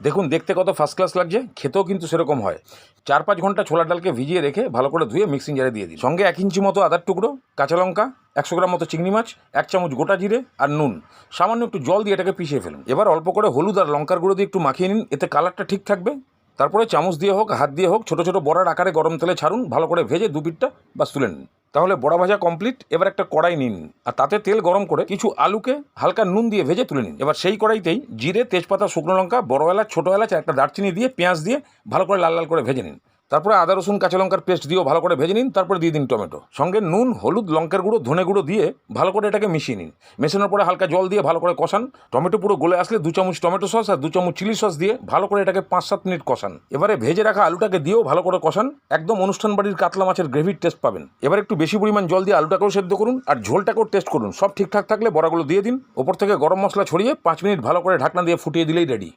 দেখুন দেখতে কত ফার্স্ট ক্লাস লাগছে, খেতেও কিন্তু সেরকম হয়। 4-5 ঘন্টা ছোলার ডালকে ভিজিয়ে রেখে ভালো করে ধুয়ে মিক্সিং জারে দিয়ে দিন। সঙ্গে 1 ইঞ্চি মতো আদার টুকরো, কাঁচা লঙ্কা, 100 গ্রাম মতো চিংড়ি মাছ, 1 চামচ গোটা জিরে আর নুন, সামান্য একটু জল দিয়ে এটাকে পিষিয়ে ফেলুন। এবার অল্প করে হলুদ আর লঙ্কার গুঁড়ো দিয়ে একটু মাখিয়ে নিন, এতে কালারটা ঠিক থাকবে। তারপরে চামচ দিয়ে হোক হাত দিয়ে হোক ছোট ছোট বড়ার আকারে গরম তেলে ছাড়ুন, ভালো করে ভেজে দু পিঠটা বাস তুলে নিন। তাহলে বড়া ভাজা কমপ্লিট। এবার একটা কড়াই নিন আর তাতে তেল গরম করে কিছু আলুকে হালকা নুন দিয়ে ভেজে তুলে নিন। এবার সেই কড়াইতেই জিরে, তেজপাতা, শুকনো লঙ্কা, বড় এলাচ, ছোটো এলাচ আর একটা দারচিনি দিয়ে পেঁয়াজ দিয়ে ভালো করে লাল লাল করে ভেজে নিন। তারপরে আদা রসুন কাঁচা লঙ্কার পেস্ট দিয়েও ভালো করে ভেজে নিন। তারপরে দিয়ে দিন টমেটো, সঙ্গে নুন, হলুদ, লঙ্কার গুঁড়ো, ধনে গুঁড়ো দিয়ে ভালো করে এটাকে মিশিয়ে নিন। মেশানোর পরে হালকা জল দিয়ে ভালো করে কষান। টমেটো পুরো গলে আসলে 2 চামচ টমেটো সস আর 2 চামচ চিলি সস দিয়ে ভালো করে এটাকে 5-7 মিনিট কষান। এবারে ভেজে রাখা আলুটাকে দিয়েও ভালো করে কষান। একদম অনুষ্ঠান বাড়ির কাতলা মাছের গ্রেভির টেস্ট পাবেন। এবার একটু বেশি পরিমাণ জল দিয়ে আলুটাকেও সেদ্ধ করুন আর ঝোলটাকেও টেস্ট করুন। সব ঠিকঠাক থাকলে বড়াগুলো দিয়ে দিন। ওপর থেকে গরম মশলা ছড়িয়ে 5 মিনিট ভালো করে ঢাকনা দিয়ে ফুটিয়ে দিলেই রেডি।